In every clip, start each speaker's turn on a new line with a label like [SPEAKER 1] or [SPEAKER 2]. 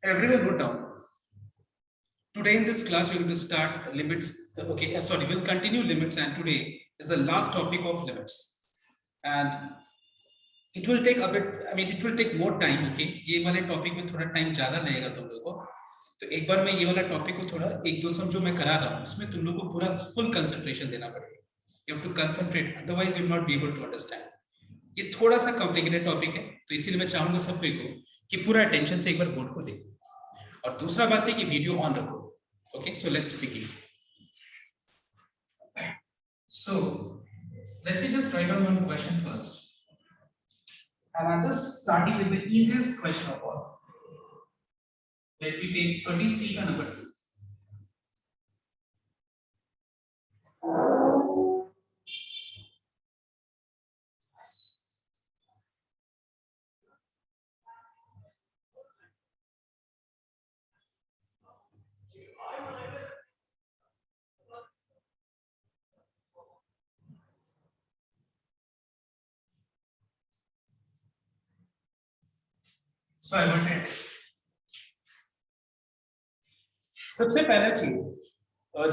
[SPEAKER 1] Everyone note down. Today in this class, we're going to start limits. Okay, sorry, we'll continue limits, and today is the last topic of limits. And it will take a bit, I mean, it will take more time. Okay, ये वाले topic में थोड़ा time ज्यादा लगेगा तुम लोगों को. तो एक बार मैं ये वाला टॉपिक को थोड़ा एक दो सम जो मैं करा रहा हूँ उसमें तुम लोगों को पूरा फुल कंसंट्रेशन देना पड़ेगा. You have to concentrate, otherwise you will not be able to understand. ये थोड़ा सा कॉम्प्लिकेटेड टॉपिक है, तो इसीलिए मैं चाहूंगा सबको कि पूरा अटेंशन से एक बार बोर्ड को देखो. और दूसरा बात है कि वीडियो ऑन रखो. Okay, so let's begin. So let me just write down one question first. And I'm just starting with the easiest question of all. Let me take 33 का number 2. So I wanted सबसे पहला चीज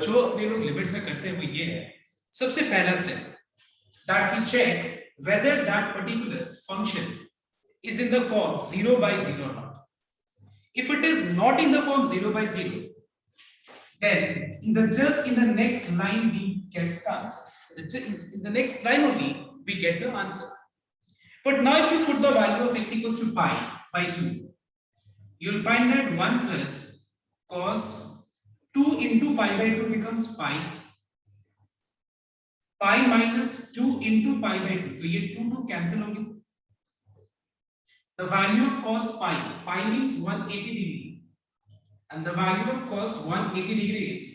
[SPEAKER 1] जो अपने लोग limits में करते हैं वो ये है. सबसे पहला step that we check whether that particular function is in the form 0 by 0 or not. If it is not in the form 0 by 0, then in the next line we get the answer. In the next line only we get the answer. But now if you put the value of x equals to pi by 2, you will find that 1 plus cos 2 into pi by 2 becomes pi. Pi minus 2 into pi by 2, तो ये 2 cancel होंगे. The value of cos pi means 180 degree, and the value of cos 180 degree is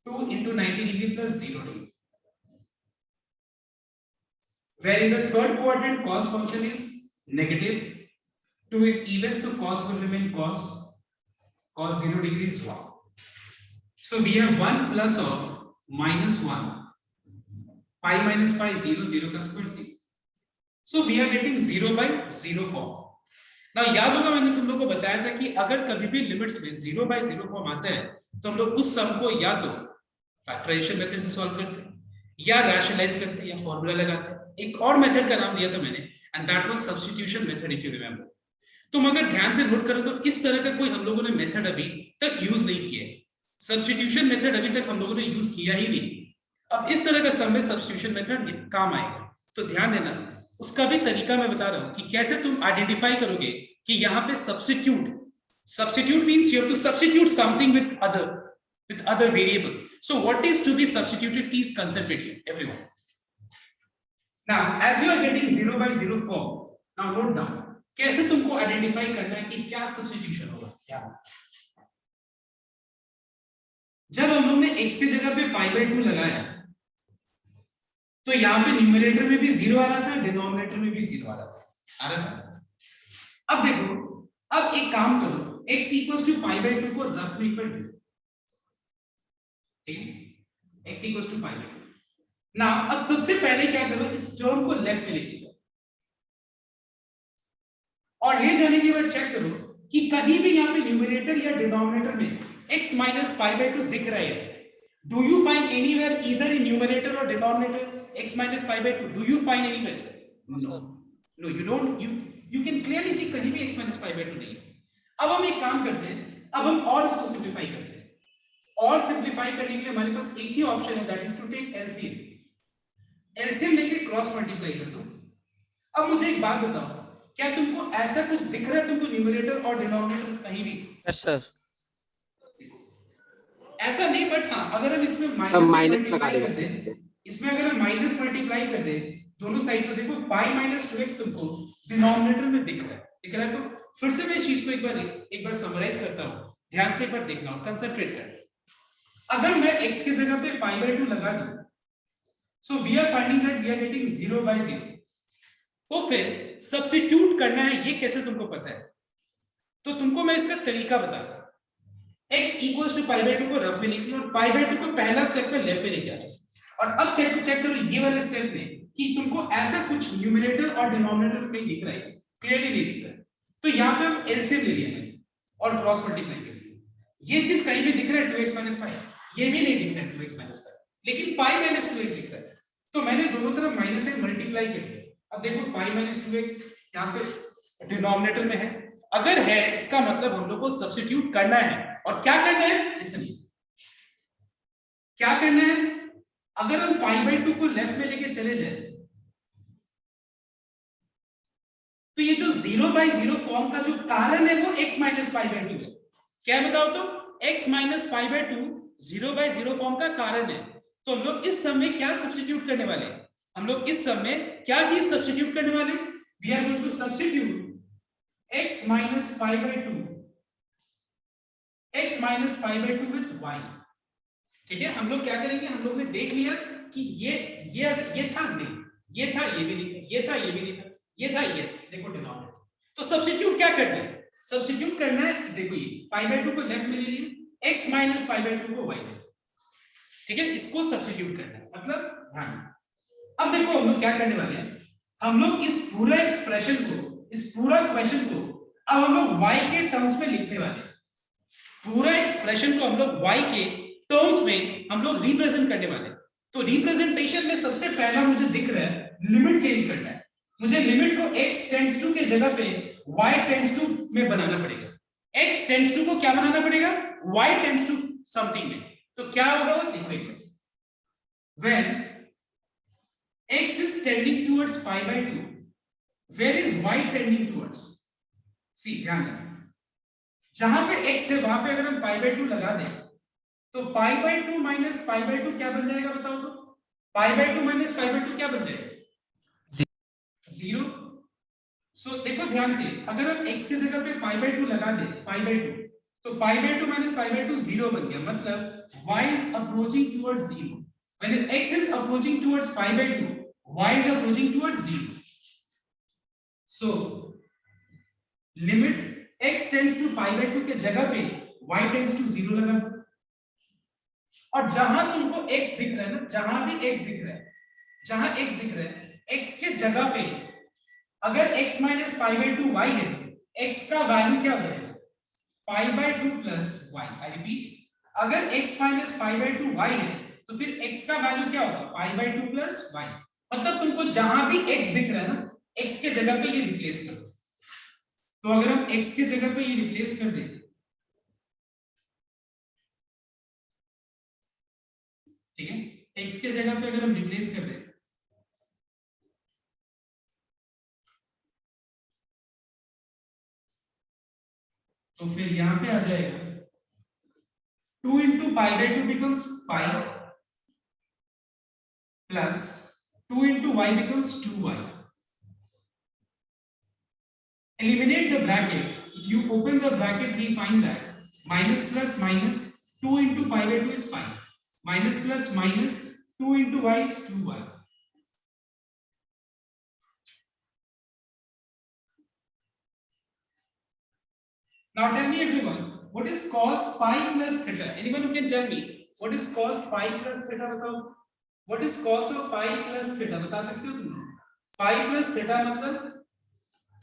[SPEAKER 1] 2 into 90 degree plus 0 degree. Where in the third quadrant cos function is negative, 2 is even, so cos will remain cos 0 degree is 1. So we have 1 plus of minus 1, pi minus pi 0, 0 का square 0. So we are getting 0 by 0 form. Now याद होगा मैंने तुम लोग को बताया था कि अगर कभी भी लिमिट्स में 0 by 0 फॉर्म आता है तो हम लोग उस सम को या तो फैक्टराइजेशन मेथड से सॉल्व करते हैं या रैशनलाइज करते हैं या फॉर्मूला लगाते हैं. एक और मेथड का नाम दिया था मैंने, and that was substitution method, if you remember. तुम अगर ध्यान से नोट करो तो इस तरह का कोई हम लोगों ने मेथड अभी तक यूज नहीं किया. सब्स्टिट्यूशन मेथड अभी तक हम लोगों ने यूज किया ही नहीं. अब इस तरह का सम में सब्स्टिट्यूशन मेथड काम आएगा, तो ध्यान देना. उसका भी तरीका मैं बता रहा हूं कि कैसे तुम आइडेंटिफाई करोगे कि यहां पे substitute means you have to substitute something with other variable. So what is to be substituted? Please concentrate here everyone. Now as you are getting 0 by 0 form, now note down कैसे तुमको identify करना है कि क्या substitution होगा. क्या जब हम लोग ने x की जगह पे pi by 2 लगाया तो यहां पे न्यूमरेटर में भी 0 आ रहा था, डिनोमिनेटर में भी 0 आ रहा था. अब देखो, अब एक काम करो, x equals to pi by 2 को रफ में कर दो. ठीक है, x equals to pi by 2. ना अब सबसे पहले क्या करो, इस टर्म को लेफ्ट में लेके जाओ और ले जाने के बाद चेक करो कि कहीं भी यहां पे न्यूमरेटर या डिनोमिनेटर में x minus pi by 2 दिख रहा है. Do you find anywhere either in numerator or denominator x minus pi by 2? Do you find anywhere? No, you don't. You can clearly see कहीं भी x minus pi by 2 नहीं. अब हम एक काम करते हैं, अब हम और इसको सिंपलीफाई करते हैं. और सिंपलीफाई करने के लिए हमारे पास एक ही ऑप्शन है, that is to take LCM. LCM लेके क्रॉस मल्टीप्लाई कर दो. अब मुझे एक बात बताओ, क्या तुमको ऐसा कुछ दिख रहा है तुमको न्यूमरेटर और डिनोमिनेटर कहीं भी?
[SPEAKER 2] Yes sir.
[SPEAKER 1] ऐसा नहीं, बट हाँ अगर हम इसमें माइनस मल्टीप्लाई कर दें, इसमें अगर हम माइनस मल्टीप्लाई कर दें दोनों साइड पर, देखो पाई माइनस 2x तुमको डिनोमिनेटर में दिख रहा है. तो फिर से मैं इस चीज को एक बार समराइज करता हूं, ध्यान से एक बार देखना, कंसंट्रेट कर. अगर मैं x की जगह पे पाई बाय 2 लगा दूं, so we are finding that we are getting 0 by 0. तो फिर सब्स्टिट्यूट करना है, ये कैसे तुमको पता है? तो तुमको मैं इसका तरीका बताता हूं. x equals to pi by 2 को रफ में लिख लो और pi by 2 को पहला स्टेप पे लेफ्ट में लेके आ जाओ. और अब चेक करो ये वाले स्टेप में कि तुमको ऐसा कुछ न्यूमरेटर और डिनोमिनेटर कहीं दिख रहा है, क्लियरली नहीं दिख रहा है. तो यहाँ पे हम एलसीएम ले लिया मैंने. और क्रॉस मल्टीप्लाई कर दिया। ये चीज कहीं भी दिख रहा है 2x माइनस पाई, ये भी नहीं दिख रहा है 2x माइनस पाई, लेकिन पाई माइनस 2x दिख रहा है, तो मैंने दोनों तरफ माइनस से मल्टीप्लाई कर दिया। अब देखो पाई माइनस 2x यहाँ पे डिनोमिनेटर में है, अगर है इसका मतलब हम लोग को सब्स्टिट्यूट करना है, और क्या करना है इसलिए क्या करना है, अगर हम पाई बाई 2 को लेफ्ट में लेके चले जाए तो ये जो 0/0 फॉर्म का जो कारण है वो x माइनस पाई बाई 2 है। क्या बताओ तो x minus pi by 2 0/0 form का कारण है। तो हम लोग इस सम में क्या सब्स्टिट्यूट करने वाले हैं, हम लोग इस सम में क्या चीज सब्स्टिट्यूट करने वाले, we are going to substitute x minus pi by 2 x minus pi by 2 with y। ठीक है, हम लोग क्या करेंगे, हम लोग ने देख लिया कि ये था नहीं, ये था ये भी नहीं था, ये था ये भी नहीं था, ये था यस, देखो डिनोमिनेटर। तो सब्स्टिट्यूट क्या करना है, सब्स्टिट्यूट करना है, देखो ये पाई बाई 2 को लेफ्ट में ले लिए, x माइनस पाई बाई 2 को y में, ठीक है, इसको सब्स्टिट्यूट करना है, मतलब ध्यान। अब देखो हम लोग क्या करने वाले हैं, हम लोग इस पूरा एक्सप्रेशन को, इस पूरा क्वेश्चन को अब हम लोग y के टर्म्स में लिखने वाले हैं। पूरा एक्सप्रेशन को हम लोग y के टर्म्स में हम लोग रिप्रेजेंट करने वाले हैं। तो रिप्रेजेंटेशन में सबसे पहला मुझे दिख रहा है लिमिट चेंज करना है, मुझे लिमिट को x टेंड्स टू के जगह पे y टेंड्स टू में बनाना पड़ेगा। x टेंड्स टू को क्या बनाना पड़ेगा, y टेंड्स टू समथिंग में। तो क्या होगा वो देखो एक बार, when x is tending towards pi by 2, where is y tending towards, see ध्यान रखना, जहां पे x है वहां पे अगर हम pi by 2 लगा दें तो pi by 2 minus pi by 2 क्या बन जाएगा बताओ तो, pi by 2 minus pi by 2 क्या बन जाएगा, 0। सो देखो ध्यान से, अगर हम x की जगह पे pi by 2 लगा दें, pi by 2, तो pi by 2 minus pi by 2 0 बन गया, मतलब y is approaching towards 0। when x is approaching towards pi by 2, y is approaching towards 0। so limit x tends to pi by 2 के जगह पे y tends to 0 लगा दो, और जहां तुमको x दिख रहा है ना, जहां भी x दिख रहा है, जहां x दिख रहा है, x के जगह पे अगर x minus pi by 2 y है, x का वैल्यू क्या हो जाएगा, पाई by 2 plus y। I repeat, अगर x minus pi by 2 y है तो फिर x का वैल्यू क्या होगा, पाई बाई 2 प्लस y। मतलब तुमको जहां भी x दिख रहा है ना, x के जगह पे ये रिप्लेस कर दो। तो अगर हम x के जगह पे ये रिप्लेस कर दें, ठीक है, x के जगह पे अगर हम रिप्लेस कर दें तो फिर यहां पे आ जाएगा 2 into pi by 2 becomes pi plus 2 into y becomes 2y। Eliminate the bracket. If you open the bracket, we find that minus plus minus 2 into pi by 2 is pi, minus plus minus 2 into y is 2y। Now tell me everyone, what is cos pi plus theta? Anyone who can tell me what is cos pi plus theta? बताओ, what is cos of pi plus theta? बता सकते हो तुम? pi plus theta मतलब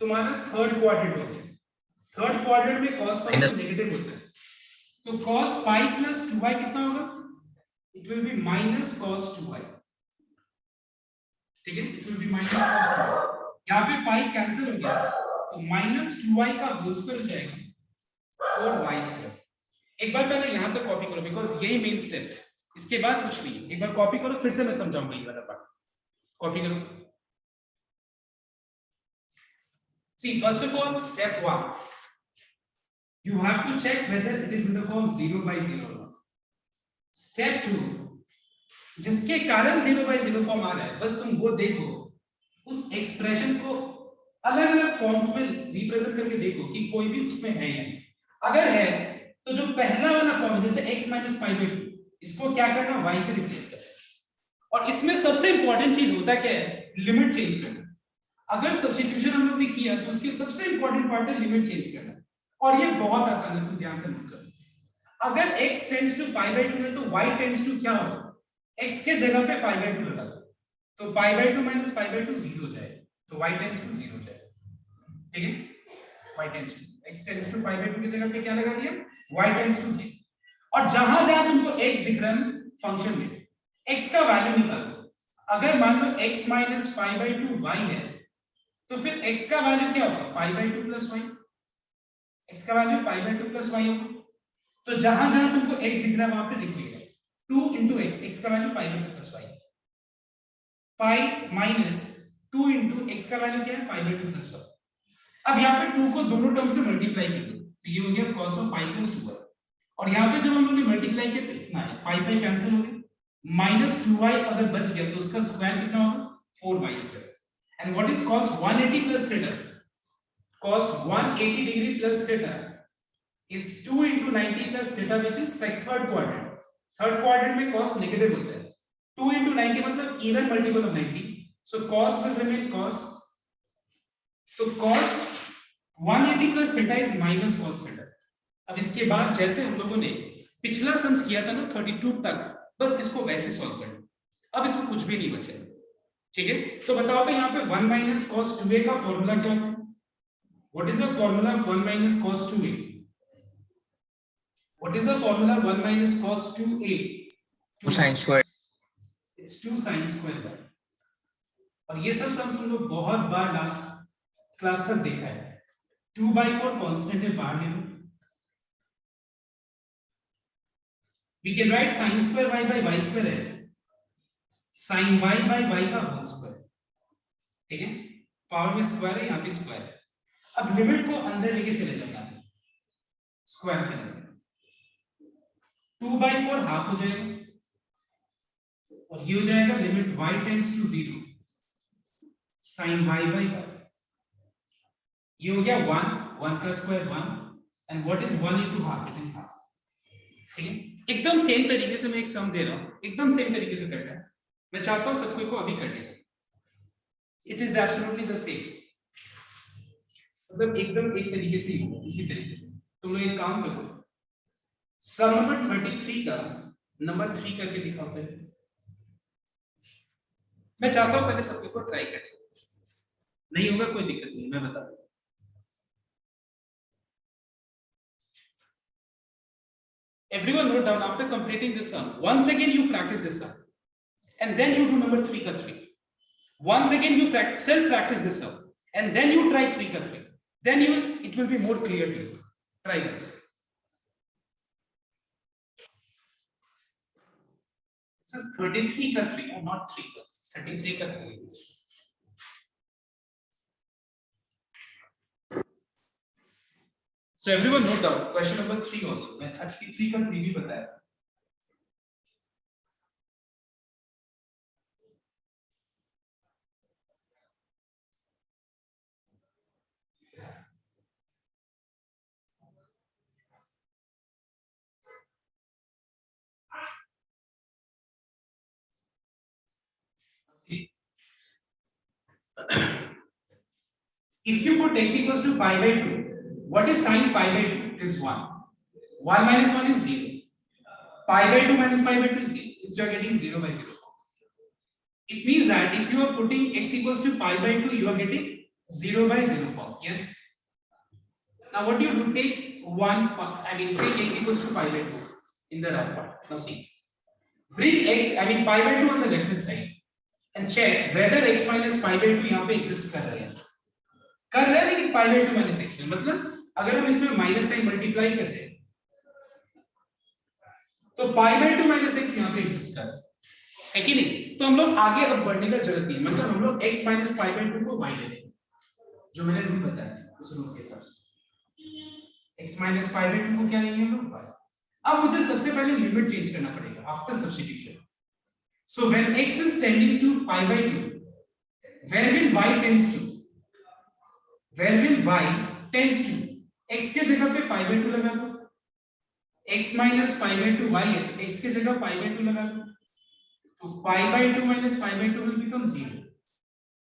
[SPEAKER 1] तुम्हारा third quadrant हो गया, third quadrant में cos फंक्शन नेगेटिव होता है, तो cos pi plus 2y कितना होगा, it will be minus cos 2y। ठीक है, it will be minus cos 2y। यहाँ पे pi कैंसिल हो गया तो minus 2y का होल स्क्वायर हो जाएगा 4y स्क्वायर। एक बार पहले यहां तक कॉपी करो बिकॉज यही मेन स्टेप है, इसके बाद कुछ नहीं। एक बार कॉपी करो, फिर से मैं समझाऊंगा ये वाला पार्ट। कॉपी करो। See, first of all, step 1, you have to check whether it is in the form 0/0 or not। Step 2, जिसके कारण 0/0 फॉर्म आ रहा है, बस तुम वो देखो, उस एक्सप्रेशन को अलग अलग फॉर्म्स में रिप्रेजेंट करके देखो कि कोई भी उसमें है या नहीं। अगर है तो जो पहला वाला फॉर्म जैसे x माइनस पाई बाई 2, इसको क्या करना, y से रिप्लेस करना। और इसमें सबसे इंपॉर्टेंट चीज होता क्या है, लिमिट चेंज करना। अगर सब्स्टिट्यूशन हम लोग ने किया तो उसके सबसे इंपॉर्टेंट पार्ट है लिमिट चेंज करना, और ये बहुत आसान है, तुम ध्यान से नोट करो। अगर x tends to pi by 2 है तो y टेंड्स टू क्या होगा, x के जगह पे पाई बाई 2 लगा दो, तो पाई बाई 2 माइनस पाई बाई 2 0 हो जाएगा, तो y टेंड्स टू 0 हो जाएगा। ठीक है, y tends to x tends to pi by 2 की जगह पे क्या लगा दिया y टेंड्स टू 0। और जहां जहां तुमको x दिख रहा है फंक्शन में x का वैल्यू निकालो। अगर मान लो x minus pi by 2 y है तो फिर x का वैल्यू क्या होगा पाई बाय 2 प्लस y। x का value pi by 2 plus y होगा। तो जहां जहां तुमको x दिख रहा है वहां पे लिख लीजिए 2 into x, x का value pi by 2 plus y। Pi minus 2 into x का वैल्यू क्या है पाई बाय 2 प्लस y। अब यहाँ पे 2 को दोनों टर्म से मल्टीप्लाई कर दो तो ये हो गया cos of pi plus 2y। और यहाँ पे जब हम लोगों ने मल्टीप्लाई किया तो इतना है पाई पाई कैंसिल हो गया माइनस 2y अगर बच गया तो उसका स्क्वायर कितना होगा 4y square. And what is cos 180 plus theta? cos 180 degree plus theta is 2 into 90 plus theta which is third quadrant. Third quadrant में cos negative होता है 2 into 90 मतलब even multiple of 90, so cos will remain cos, so cos 180 plus theta is minus cos theta। अब इसके बाद जैसे हम लोगों ने पिछला सम्स किया था ना 32 तक बस इसको वैसे सॉल्व करना। अब इसमें कुछ भी नहीं बचा, ठीक है? तो बताओ तो यहाँ पे 1 minus cos 2a का फॉर्मूला क्या होता है? What is the formula of 1 minus cos 2a? What is the formula 1 minus cos 2a?
[SPEAKER 2] 2 sin square।
[SPEAKER 1] It's 2 sin square y। और ये सब सम्स तुम लोग बहुत बार लास्ट क्लास तक देखा है। 2/4 कांस्टेंट है बाहर ले लो। We can write sin square y by y square as sin y by y का होल स्क्वायर, ठीक है? पावर में स्क्वायर है, यहाँ पे स्क्वायर है। अब लिमिट को अंदर लेके चले जाओ, यहाँ पे स्क्वायर के अंदर 2/4 हाफ हो जाएगा और ये हो जाएगा limit y tends to 0 sin y by y। ये हो गया 1 का square 1 and what is 1 into half? It is half, ठीक है? एकदम सेम तरीके से मैं एक सम दे रहा हूं, एकदम सेम तरीके से करना है। मैं चाहता हूं सबको को अभी करने का। It is absolutely the same, मतलब एकदम एक तरीके से ही होगा, इसी तरीके से। तुम लोग एक काम करो, सम नंबर 33 का नंबर 3 करके दिखाओ पहले। मैं चाहता हूं पहले सबको को ट्राई करें, नहीं होगा कोई दिक्कत नहीं, मैं बता दूं। Everyone note down after completing this sum. Once again you practice this sum, and then you do number 3 ka 3. Once again you self practice this sum, and then you try 3 ka 3. Then it will be more clear to you. Try this. This is 33 ka 3, not 3 ka. 33 ka 3. So everyone note down question number 3 also. मैं actually 3 का 3 भी बताया। If you put x equals to pi by 2, what is sin pi by 2? It is 1. 1 minus 1 is 0. Pi by 2 minus pi by 2 is 0. So you are getting 0 by 0. It means that if you are putting x equals to pi by 2, you are getting 0 by 0 form. Yes. Now what do you do? Take take x equals to pi by 2 in the right part. Now see. Bring pi by 2 on the left hand side and check whether x minus pi by 2 यहाँ पे exist कर रहा है लेकिन पाई by 2 minus x में, मतलब अगर हम इसमें माइनस साइन मल्टीप्लाई करते हैं तो पाई बाय 2 माइनस x यहां पे एग्जिस्ट कर रहा है कि नहीं? तो हम लोग आगे अब बढ़ने का जरूरत नहीं है, मतलब हम लोग x माइनस पाई बाय 2 को y ले लेंगे, जो मैंने रूल बताया उस रूल के हिसाब से। x माइनस पाई बाय 2 को क्या लेंगे हम लोग y। अब मुझे सबसे पहले लिमिट चेंज करना पड़ेगा after substitution. So when x is tending to pi by 2, where will y tends to? Where will y tends to? x के जगह पे पाई बाय 2 लगा दो, x minus pi by 2 y है तो x के जगह पाई बाय 2 लगा दो, तो पाई by 2 minus pi by 2 will become 0,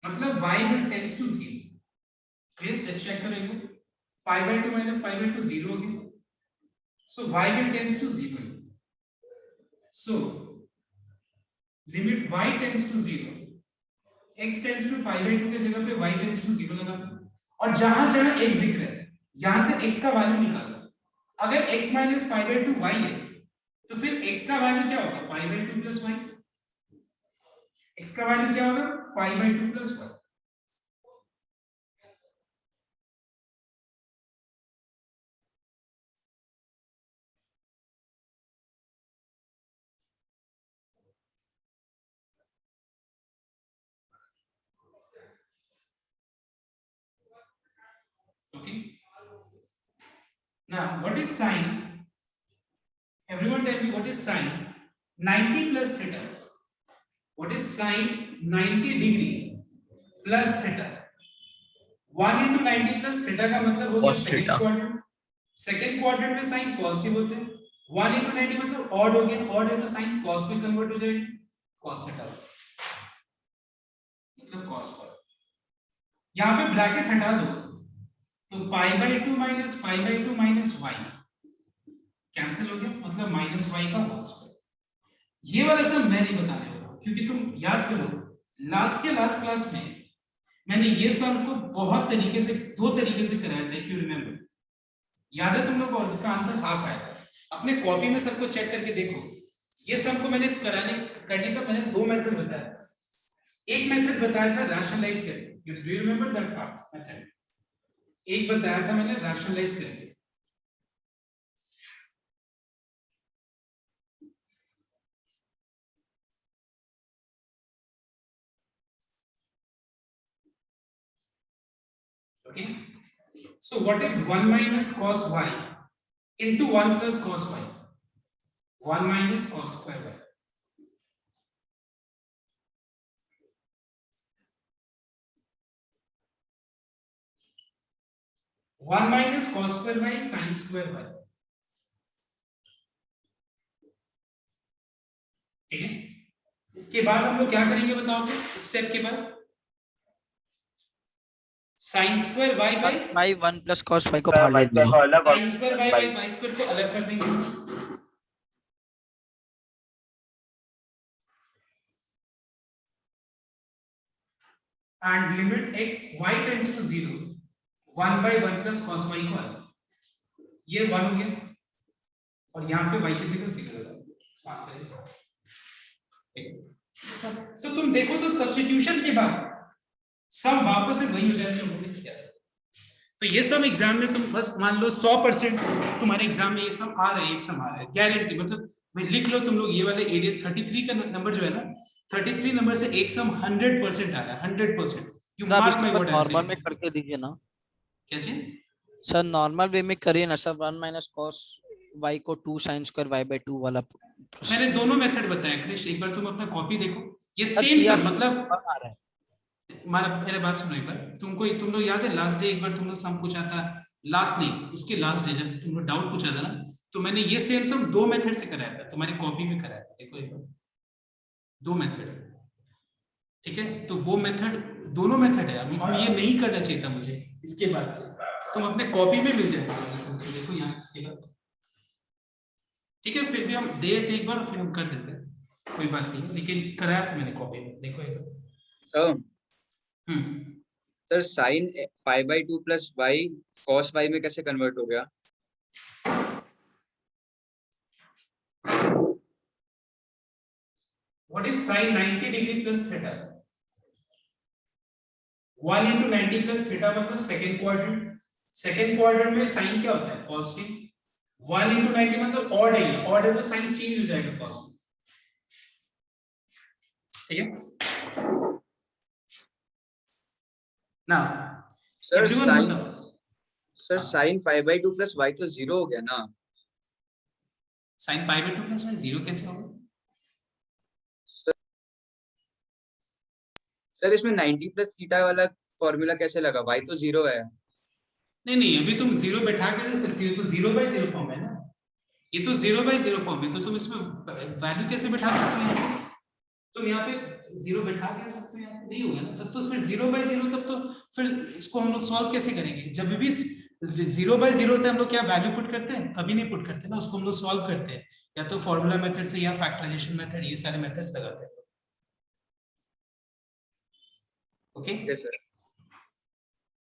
[SPEAKER 1] मतलब y will tends to 0। Clear? Just check करेंगे, pi by 2 minus pi by 2 0 हो गया, so y will tends to 0। so limit y tends to 0, x tends to pi by 2 के जगह पे y tends to 0 लगा दो, और जहां जहां x दिख रहा है यहां से x का वैल्यू निकालो। अगर x minus pi by 2 y है तो फिर x का वैल्यू क्या होगा, पाई बाई 2 प्लस y। x का वैल्यू क्या होगा, पाई by 2 plus y। Okay. Now, what is sine? Everyone tell me what is sine 90 plus theta. What is sine 90 degree plus theta? 1 into 90 plus theta का मतलब हो गया
[SPEAKER 2] Cos
[SPEAKER 1] second
[SPEAKER 2] theta.
[SPEAKER 1] Quadrant. Second quadrant में sign positive होते हैं। 1 into 90 मतलब odd हो गया, ऑड है तो साइन cos में कन्वर्ट हो जाएगी, cos थीटा मतलब cos पर। यहाँ पे ब्रैकेट हटा दो तो पाई by 2 minus pi by 2 minus y cancel हो गया, मतलब माइनस y का होल स्क्वायर। ये वाला सब मैं नहीं बताने वाला क्योंकि तुम याद करो लास्ट क्लास में मैंने ये सम को बहुत तरीके से, दो तरीके से कराया था, इफ यू रिमेंबर, याद है तुम लोग को, और इसका आंसर हाफ आया था। अपने कॉपी में सबको चेक करके देखो, ये सम को मैंने करने का मैंने दो मेथड बताया। एक मेथड बताया था रैशनलाइज करके, do you remember that part method? एक बताया था मैंने रैशनलाइज करके। Okay, so what is 1 minus cos y into 1 plus cos y? 1 minus cos square y. One minus cos square y sin square y. ठीक है, इसके बाद हम लोग क्या करेंगे बताओ, स्टेप के बाद sin square y by
[SPEAKER 3] 1 plus cos y को फाड़ लेंगे।
[SPEAKER 1] sin square y by y square को अलग कर देंगे। and limit x y tends to 0 1 by 1 plus cos y को अलग, ये 1 हो गया और यहाँ पे y की जगह 0 लगा, आंसर है। तो तुम देखो तो सब्स्टिट्यूशन के बाद सब वापस से वही हो जाते हैं। तो ये सब एग्जाम में तुम बस मान लो 100% तुम्हारे एग्जाम में ये सब आ रहे हैं, एक सम आ रहा है गारंटी, मतलब भाई लिख लो तुम लोग ये वाले एरिया 33 का नंबर जो है ना, 33 नंबर से एक सम 100% आ रहा है, 100%। You mark my word,
[SPEAKER 3] normal में करके दीजिए ना।
[SPEAKER 1] क्या चीज
[SPEAKER 3] सर नॉर्मल वे में करिए ना सर, 1 minus cos y को 2 sin square y by 2 वाला।
[SPEAKER 1] मैंने दोनों मेथड बताया क्रिश, एक बार तुम अपना कॉपी देखो, ये
[SPEAKER 3] सर,
[SPEAKER 1] सेम
[SPEAKER 3] किया
[SPEAKER 1] सम मतलब
[SPEAKER 3] आ रहा है।
[SPEAKER 1] मेरे बात सुनो एक बार, तुम लोग याद है लास्ट डे एक बार तुम लोग सम पूछा था, लास्ट नहीं उसके लास्ट डे जब तुम लोग डाउट पूछा था ना, तो मैंने ये सेम सम दो मेथड से कराया था, तुम्हारी कॉपी में कराया था, देखो एक बार दो मेथड। ठीक है, तो वो मेथड दोनों मेथड है, और ये नहीं करना चाहिए था मुझे, इसके बाद से तुम अपने कॉपी में मिल जाएगा, देखो यहाँ इसके बाद। ठीक है, फिर भी हम दे एक बार फिर हम कर देते हैं, कोई बात नहीं, लेकिन कराया था मैंने कॉपी में, देखो एक बार।
[SPEAKER 4] Sir sine pi by 2 plus y cos y में कैसे कन्वर्ट हो गया?
[SPEAKER 1] What is sin 90 degree plus theta? 1 into 90 plus theta मतलब सेकंड क्वाड्रेंट, सेकंड क्वाड्रेंट में साइन क्या होता है, पॉजिटिव। 1 into 90 मतलब ऑड है, ऑड है तो साइन चेंज हो जाएगा पॉजिटिव। ठीक है ना
[SPEAKER 4] sir sine pi by 2 plus y तो 0 हो गया ना?
[SPEAKER 1] Sine pi by 2 plus y 0 कैसे होगा?
[SPEAKER 4] सर इसमें 90 प्लस थीटा वाला फॉर्मूला कैसे लगा? वाई तो 0 है।
[SPEAKER 1] नहीं अभी तुम 0 बैठा के दे सकती हो, तो 0/0 फॉर्म है ना, ये तो 0/0 फॉर्म है, तो तुम इसमें वैल्यू कैसे बैठा सकते हो? तुम यहाँ पे 0 बैठा के सकते हो, यहाँ पे नहीं होगा ना, तब तो फिर 0/0, तब तो फिर इसको हम लोग सॉल्व कैसे करेंगे? जब भी 0/0 होता है हम लोग क्या वैल्यू पुट करते हैं? कभी नहीं पुट करते ना, उसको हम लोग सॉल्व करते हैं या तो फॉर्मूला मेथड से या फैक्टराइजेशन मेथड, ये सारे मेथड्स लगाते हैं। Okay
[SPEAKER 4] yes sir.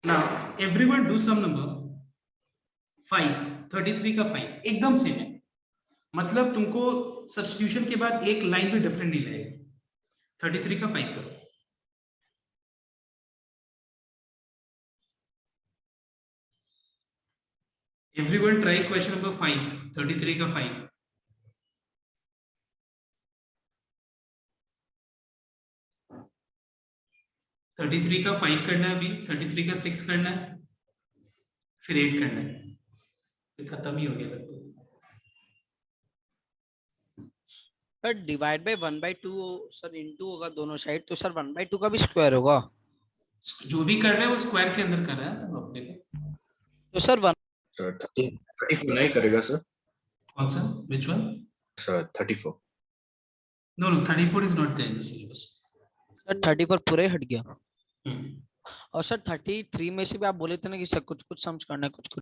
[SPEAKER 1] now everyone do some number 5, 33 का 5 एकदम सेम है, मतलब तुमको सब्स्टिट्यूशन के बाद एक लाइन भी डिफरेंट नहीं लगेगा। 33 का 5 करो। Everyone try question number 5, 33 का 5। थर्टी थ्री का 5 करना है अभी, 33 का 6 करना है, फिर 8 करना है, फिर खत्म ही हो गया लगभग।
[SPEAKER 3] Sir divide by 1/2 sir into होगा दोनों साइड, तो सर 1/2 का भी स्क्वायर होगा।
[SPEAKER 1] जो भी कर रहे हैं वो स्क्वायर के अंदर कर रहा है, तो अब देखो
[SPEAKER 3] तो सर 1
[SPEAKER 5] सर 34 नहीं करेगा सर।
[SPEAKER 1] कौन सा, which one?
[SPEAKER 5] Sir 34।
[SPEAKER 1] No, 34 is not there in the syllabus.
[SPEAKER 3] Sir 34 पूरा ही हट गया।
[SPEAKER 1] हम्म।
[SPEAKER 3] और सर 33 में से भी आप बोले थे ना कि सर कुछ कुछ सम्स करना है, कुछ कुछ